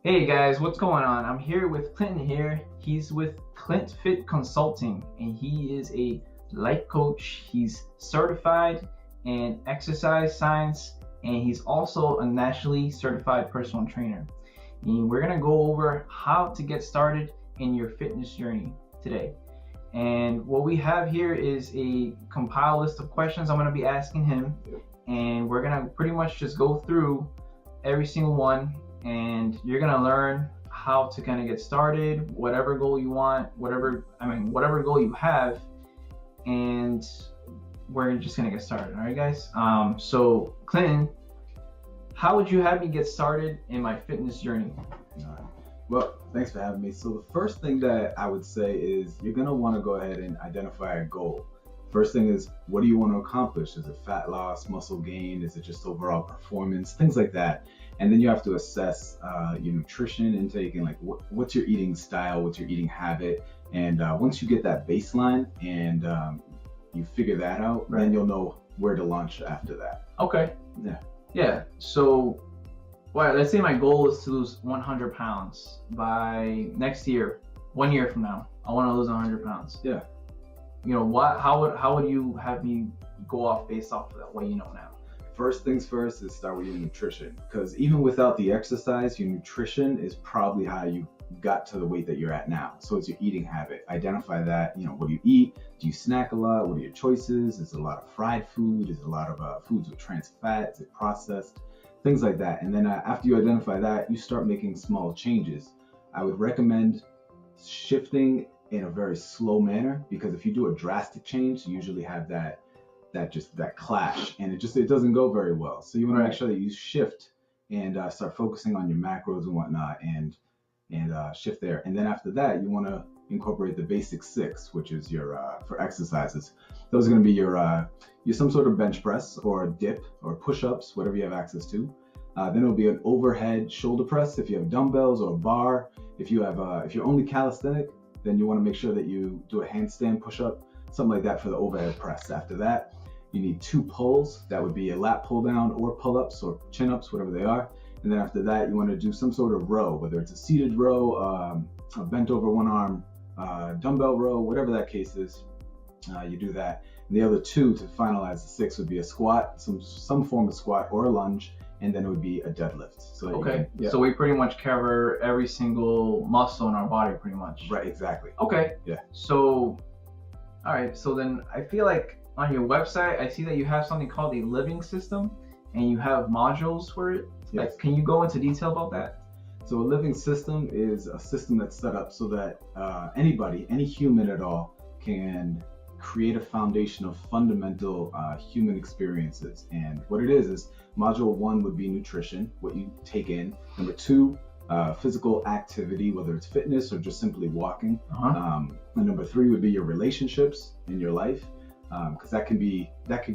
Hey guys, what's going on? I'm here with Clinton here. He's with ClintFit Consulting and he is a life coach. He's certified in exercise science and he's also a nationally certified personal trainer. And we're going to go over how to get started in your fitness journey today. And what we have here is a compiled list of questions I'm going to be asking him, and we're going to pretty much just go through every single one, and you're gonna learn how to kind of get started, whatever goal you want, whatever goal you have, and we're just gonna get started. All right, guys. So Clinton, how would you have me get started in my fitness journey? All right. Well, thanks for having me. So the first thing that I would say is you're gonna want to go ahead and identify a goal. First thing is, what do you want to accomplish? Is it fat loss, muscle gain? Is it just overall performance? Things like that. And then you have to assess your nutrition intake and like what's your eating style, what's your eating habit. And once you get that baseline and you figure that out, Right. then you'll know where to launch after that. Okay. Yeah. So, well, let's say my goal is to lose 100 pounds by next year, 1 year from now. I want to lose 100 pounds. Yeah. How would you have me go off based off of that, what you know now? First things first is start with your nutrition, because even without the exercise, your nutrition is probably how you got to the weight that you're at now. So it's your eating habit. Identify that. What do you eat? Do you snack a lot? What are your choices? Is it a lot of fried food? Is it a lot of foods with trans fat? Is it processed? Things like that. And then after you identify that, you start making small changes. I would recommend shifting in a very slow manner, because if you do a drastic change, you usually have that clash, and it doesn't go very well. So you want to make sure that you shift and start focusing on your macros and whatnot, and shift there. And then after that, you want to incorporate the basic 6, which is your for exercises. Those are going to be your some sort of bench press or a dip or push-ups, whatever you have access to. Then it'll be an overhead shoulder press if you have dumbbells or a bar. If you have if you're only calisthenic, then you want to make sure that you do a handstand push-up, something like that for the overhead press. After that, you need 2 pulls. That would be a lat pull down or pull-ups or chin-ups, whatever they are. And then after that, you want to do some sort of row, whether it's a seated row, a bent over one arm, dumbbell row, whatever that case is. You do that. And the other 2 to finalize the 6 would be a squat, some form of squat or a lunge, and then it would be a deadlift. So okay. So we pretty much cover every single muscle in our body, pretty much. Right, exactly. Okay. Yeah. So, all right. So then I feel like on your website, I see that you have something called a living system, and you have modules for it. Yes. Like, can you go into detail about that? So a living system is a system that's set up so that anybody, any human at all, can create a foundation of fundamental human experiences. And what it is module 1 would be nutrition, what you take in. Number 2, physical activity, whether it's fitness or just simply walking. And number 3 would be your relationships in your life, because that can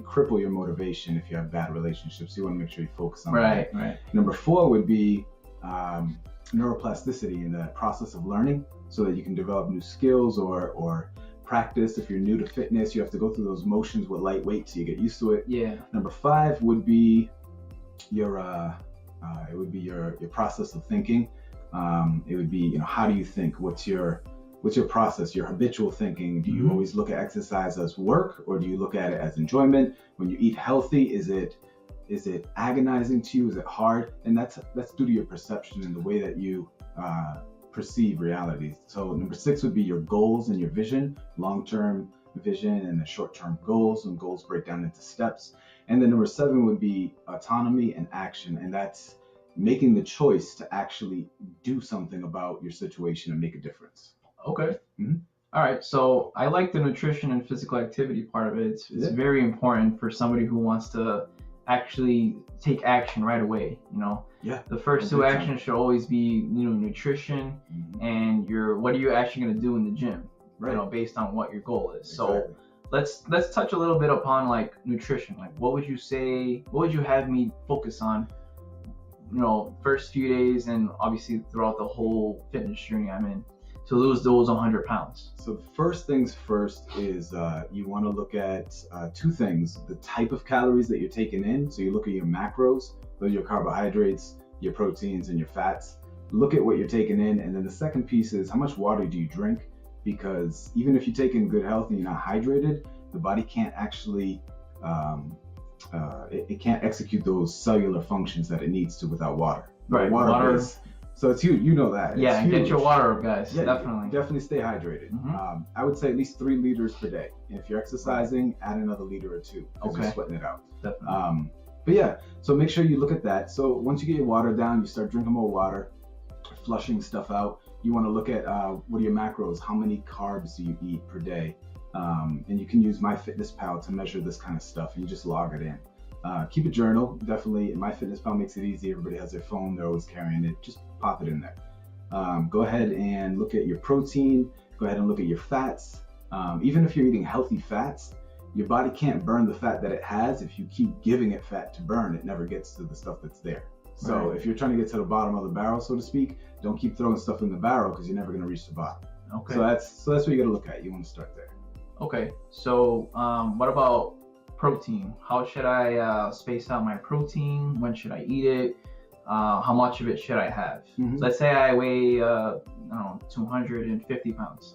cripple your motivation if you have bad relationships. You want to make sure you focus on that. Right. Number 4 would be neuroplasticity, in the process of learning, so that you can develop new skills or practice. If you're new to fitness, you have to go through those motions with light weight so you get used to it. Yeah. Number 5 would be your process of thinking. It would be, how do you think? What's your process, your habitual thinking? Do you always look at exercise as work, or do you look at it as enjoyment? When you eat healthy, is it agonizing to you? Is it hard? And that's due to your perception and the way that you perceive reality. So number 6 would be your goals and your vision, long-term vision and the short-term goals, and goals break down into steps. And then number 7 would be autonomy and action, and that's making the choice to actually do something about your situation and make a difference. Okay. All right. So I like the nutrition and physical activity part of it. It's very important for somebody who wants to actually take action right away. Yeah. The first 2 actions should always be, nutrition and what are you actually going to do in the gym, right? Based on what your goal is. Exactly. So let's touch a little bit upon like nutrition. Like, what would you have me focus on, first few days and obviously throughout the whole fitness journey I'm in, to lose those 100 pounds? So the first things first is you want to look at 2 things: the type of calories that you're taking in. So you look at your macros, those are your carbohydrates, your proteins, and your fats. look at what you're taking in. And then the second piece is how much water do you drink? Because even if you take in good health and you're not hydrated, the body can't actually, it can't execute those cellular functions that it needs to without water. Right. Water is, so it's huge. You know that. Yeah, it's get huge. your water up, guys. Yeah, definitely stay hydrated. Mm-hmm. I would say at least 3 liters per day. And if you're exercising, add another liter or 2 because you're sweating it out. Definitely. But yeah, so make sure you look at that. So once you get your water down, you start drinking more water, flushing stuff out. You want to look at what are your macros? How many carbs do you eat per day? And you can use MyFitnessPal to measure this kind of stuff, and you just log it in. Keep a journal, definitely. MyFitnessPal makes it easy. Everybody has their phone, they're always carrying it. Just pop it in there. Go ahead and look at your protein. Go ahead and look at your fats. Even if you're eating healthy fats, your body can't burn the fat that it has. If you keep giving it fat to burn, it never gets to the stuff that's there. So if you're trying to get to the bottom of the barrel, so to speak, don't keep throwing stuff in the barrel because you're never going to reach the bottom. Okay. So that's what you got to look at. You want to start there. Okay. So what about protein? How should I space out my protein? When should I eat it? How much of it should I have? Mm-hmm. So let's say I weigh 250 pounds.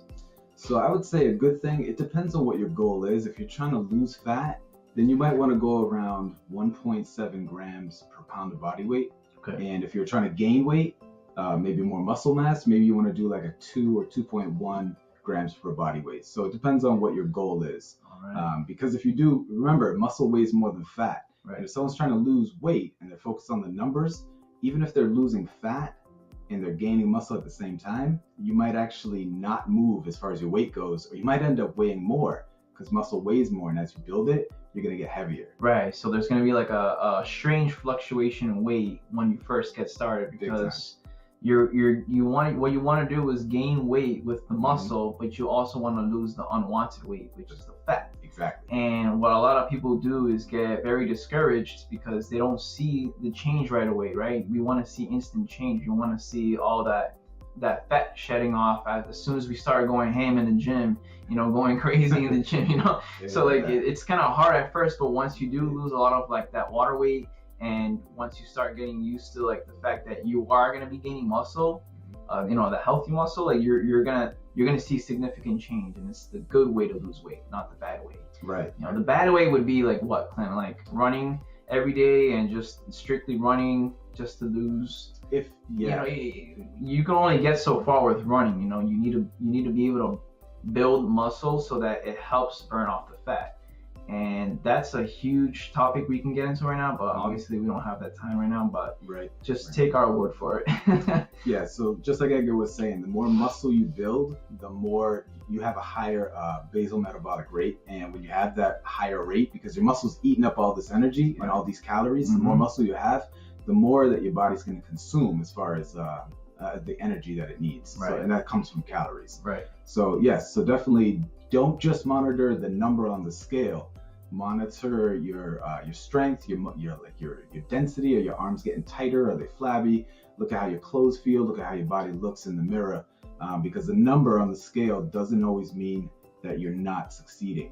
So I would say a good thing, it depends on what your goal is. If you're trying to lose fat, then you might want to go around 1.7 grams per pound of body weight. Okay. And if you're trying to gain weight, maybe more muscle mass, maybe you want to do like a 2 or 2.1 grams per body weight. So it depends on what your goal is. All right. Because if you do, remember, muscle weighs more than fat. Right. And if someone's trying to lose weight and they're focused on the numbers, even if they're losing fat and they're gaining muscle at the same time, you might actually not move as far as your weight goes, or you might end up weighing more because muscle weighs more, and as you build it, you're gonna get heavier. Right. So there's gonna be like a strange fluctuation in weight when you first get started because what you want to do is gain weight with the muscle, but you also want to lose the unwanted weight, which is the fat. Exactly. And what a lot of people do is get very discouraged because they don't see the change right away, right? We want to see instant change. We want to see all that fat shedding off as soon as we start going ham in the gym, going crazy in the gym, Yeah, so like it's kind of hard at first, but once you do lose a lot of like that water weight, and once you start getting used to like the fact that you are going to be gaining muscle, the healthy muscle, like you're gonna see significant change, and it's the good way to lose weight, not the bad way. Right. The bad way would be like what, Clint? Like running every day and just strictly running just to lose. You can only get so far with running. You need to be able to build muscle so that it helps burn off the fat. And that's a huge topic we can get into right now, but obviously we don't have that time right now, but take our word for it. Yeah, so just like Edgar was saying, the more muscle you build, the more you have a higher basal metabolic rate. And when you have that higher rate, because your muscle's eating up all this energy and all these calories, the more muscle you have, the more that your body's going to consume as far as the energy that it needs. Right. So, and that comes from calories. Right. So yes, so definitely don't just monitor the number on the scale. Monitor your strength, your density. Are your arms getting tighter? Are they flabby? Look at how your clothes feel. Look at how your body looks in the mirror. Because the number on the scale doesn't always mean that you're not succeeding.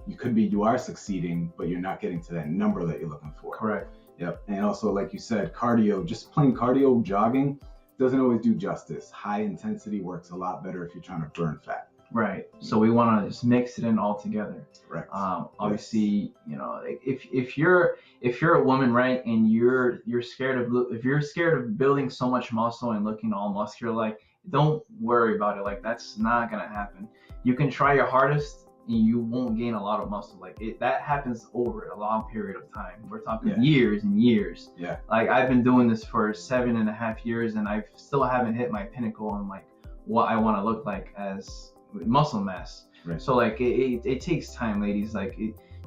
You are succeeding, but you're not getting to that number that you're looking for. Correct. Yep. And also, like you said, cardio, just plain cardio, jogging, doesn't always do justice. High intensity works a lot better if you're trying to burn fat. Right. So we want to just mix it in all together. Correct. Obviously, if you're a woman, right, and you're scared of building so much muscle and looking all muscular, like, don't worry about it. Like, that's not gonna happen. You can try your hardest and you won't gain a lot of muscle. Like, that happens over a long period of time. We're talking years and years. Yeah. Like, I've been doing this for 7.5 years and I still haven't hit my pinnacle on like what I want to look like as muscle mass. Right. So like it takes time, ladies. Like,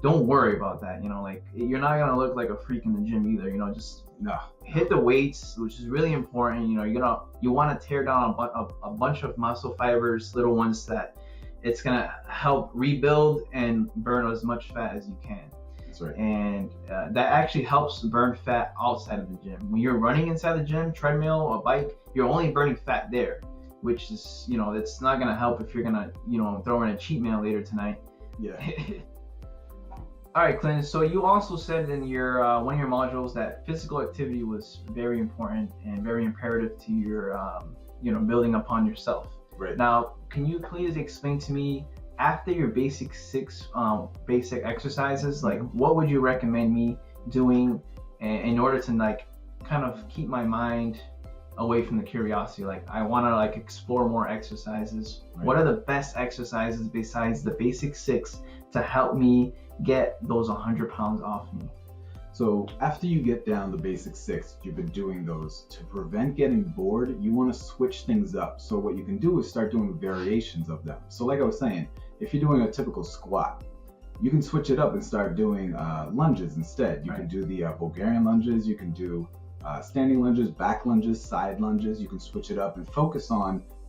don't worry about that. Like, you're not gonna look like a freak in the gym either. Just hit the weights, which is really important. You want to tear down a bunch of muscle fibers, little ones that it's gonna help rebuild and burn as much fat as you can. That's right. And that actually helps burn fat outside of the gym. When you're running inside the gym, treadmill or bike, you're only burning fat there, which is, it's not gonna help if you're gonna, throw in a cheat meal later tonight. Yeah. All right, Clint. So you also said in your one of your modules that physical activity was very important and very imperative to your building upon yourself. Right. Now, can you please explain to me after your basic six basic exercises, like what would you recommend me doing in order to like kind of keep my mind away from the curiosity? Like I want to like explore more exercises. Right. What are the best exercises besides the basic six to help me get those 100 pounds off me? So after you get down the basic six, you've been doing those. To prevent getting bored, you want to switch things up. So what you can do is start doing variations of them. So like I was saying, if you're doing a typical squat, you can switch it up and start doing lunges instead. You can do the Bulgarian lunges, you can do standing lunges, back lunges, side lunges. You can switch it up and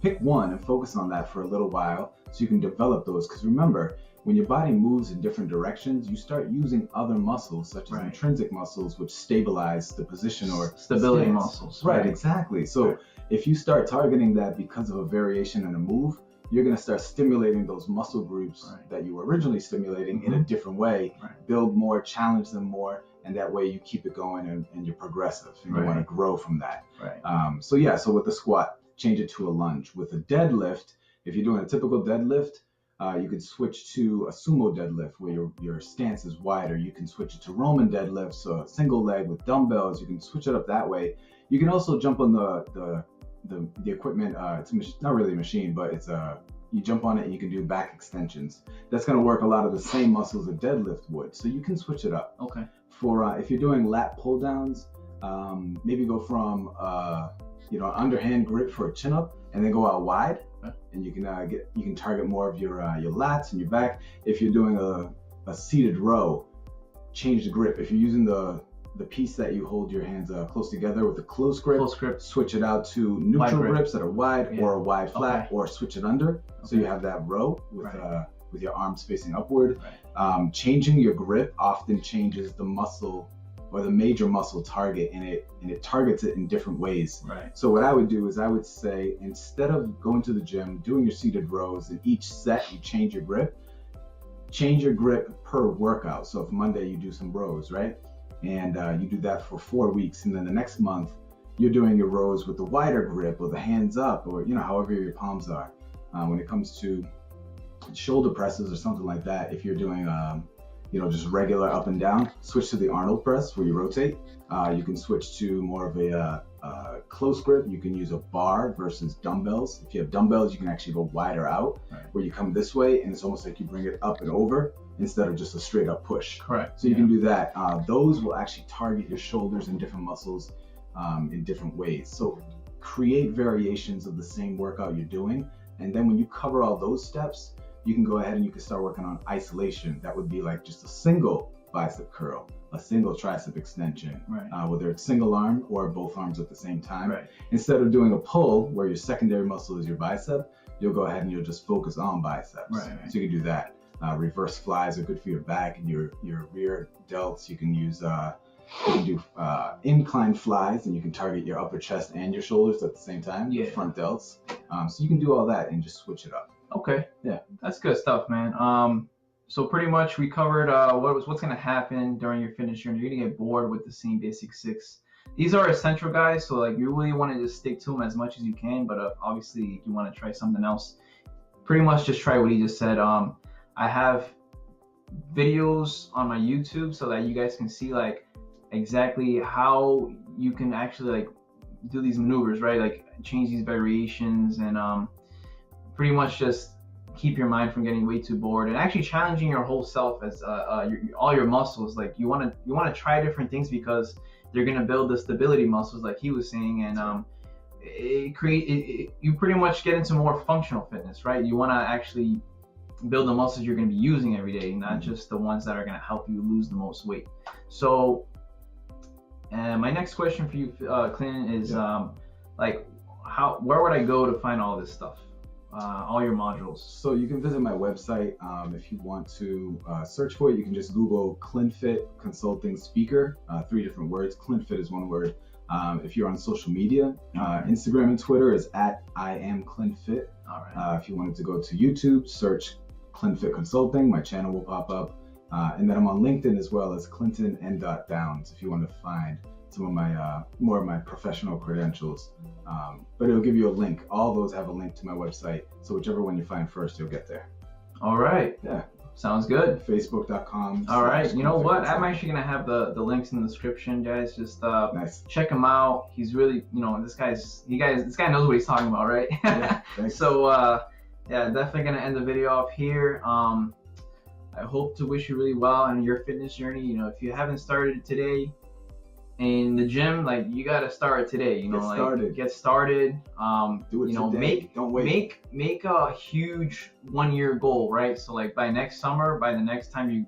pick one and focus on that for a little while so you can develop those. Because remember, when your body moves in different directions, you start using other muscles such as intrinsic muscles, which stabilize the position or stability stance. Muscles. Right, exactly. So if you start targeting that because of a variation in a move, you're going to start stimulating those muscle groups that you were originally stimulating in a different way, build more, challenge them more, and that way you keep it going and you're progressive and you want to grow from that. So with the squat, change it to a lunge. With a deadlift, if you're doing a typical deadlift, you can switch to a sumo deadlift where your stance is wider. You can switch it to Roman deadlift, so a single leg with dumbbells. You can switch it up that way. You can also jump on the equipment. It's not really a machine, but you jump on it and you can do back extensions. That's going to work a lot of the same muscles a deadlift would. So you can switch it up. Okay. For if you're doing lat pull downs, maybe go from an underhand grip for a chin up and then go out wide. And you can target more of your lats and your back. If you're doing a seated row, change the grip. If you're using the piece that you hold your hands close together with a close grip, switch it out to neutral grips that are wide or a wide flat, or switch it under. So you have that row with your arms facing upward. Changing your grip often changes the muscle or the major muscle target, and it targets it in different ways. So what I would do is I would say, instead of going to the gym, doing your seated rows, in each set you change your grip per workout. So if Monday you do some rows, right? And you do that for 4 weeks, and then the next month you're doing your rows with the wider grip or the hands up, or however your palms are. When it comes to shoulder presses or something like that, if you're doing just regular up and down, switch to the Arnold press where you rotate. You can switch to more of a close grip. You can use a bar versus dumbbells. If you have dumbbells, you can actually go wider out, where you come this way and it's almost like you bring it up and over instead of just a straight up push. Correct. So you can do that. Those will actually target your shoulders and different muscles in different ways. So create variations of the same workout you're doing. And then when you cover all those steps, you can go ahead and you can start working on isolation. That would be like just a single bicep curl, a single tricep extension, whether it's single arm or both arms at the same time. Instead of doing a pull where your secondary muscle is your bicep, you'll go ahead and you'll just focus on biceps. So you can do that. Reverse flies are good for your back and your rear delts. You can use you can do incline flies, and you can target your upper chest and your shoulders at the same time, the front delts. So you can do all that and just switch it up. Okay. Yeah, that's good stuff, man. So pretty much we covered what's going to happen during your fitness journey. You're going to get bored with the same basic six. These are essential, guys. So like you really want to just stick to them as much as you can. But obviously, if you want to try something else, pretty much just try what he just said. I have videos on my YouTube so that you guys can see like exactly how you can actually like do these maneuvers, right? Like change these variations and pretty much just keep your mind from getting way too bored and actually challenging your whole self as all your muscles. Like you want to try different things because they're going to build the stability muscles, like he was saying, and you pretty much get into more functional fitness, right? You want to actually build the muscles you're going to be using every day, not just the ones that are going to help you lose the most weight. So my next question for you, Clint, is where would I go to find all this stuff? All your modules. So you can visit my website. If you want to search for it, you can just Google ClintFit Consulting Speaker, 3 different words. ClintFit is 1 word. If you're on social media, Instagram and Twitter is at IamClintFit. All right. If you wanted to go to YouTube, search ClintFit Consulting, my channel will pop up. And then I'm on LinkedIn as well as Clinton N.Downs if you want to find some of my more of my professional credentials. But it'll give you a link. All those have a link to my website. So whichever one you find first, you'll get there. All right. Yeah. Sounds good. Facebook.com. All right. You know what? I'm actually gonna have the links in the description, guys. Just nice. Check him out. He's really, this guy knows what he's talking about, right? Yeah, thanks. So yeah, definitely gonna end the video off here. I hope to wish you really well in your fitness journey. If you haven't started today in the gym, like, you gotta start today. Get started. Do it today. Don't wait. Make a huge 1-year goal, right? So like by next summer, by the next time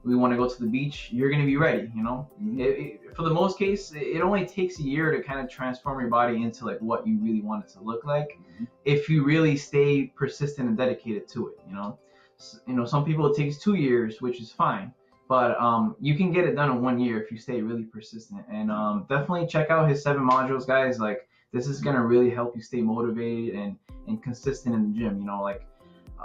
we want to go to the beach, you're gonna be ready. Mm-hmm. For the most case, it only takes a year to kind of transform your body into like what you really want it to look like, mm-hmm. if you really stay persistent and dedicated to it. Some people it takes 2 years, which is fine. But you can get it done in 1 year if you stay really persistent. And definitely check out his 7 modules, guys. Like, this is gonna really help you stay motivated and consistent in the gym. Like,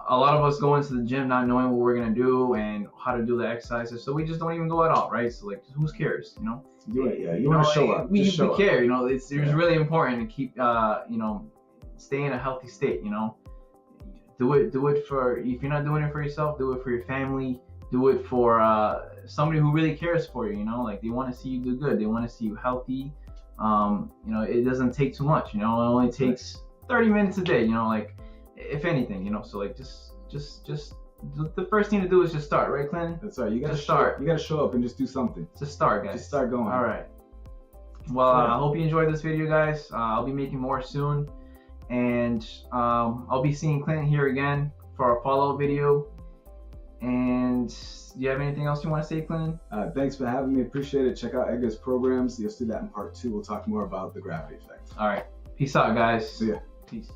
a lot of us go into the gym not knowing what we're gonna do and how to do the exercises, so we just don't even go at all, right? So like, who cares? Do it. Yeah, you want to show up. We show care. up. It's really important to keep stay in a healthy state. Do it for, if you're not doing it for yourself, do it for your family. Do it for somebody who really cares for you. Like, they want to see you do good. They want to see you healthy. It doesn't take too much. It only takes 30 minutes a day. Like, if anything. So like, just the first thing to do is just start, right, Clinton? That's right. You gotta start. You gotta show up and just do something. Just start, guys. Just start going. All right. Well, I hope you enjoyed this video, guys. I'll be making more soon, and I'll be seeing Clinton here again for a follow-up video. And do you have anything else you want to say, Clinton? Thanks for having me. Appreciate it. Check out Edgar's programs. You'll see that in part 2. We'll talk more about the gravity effect. All right. Peace out, guys. See ya. Peace.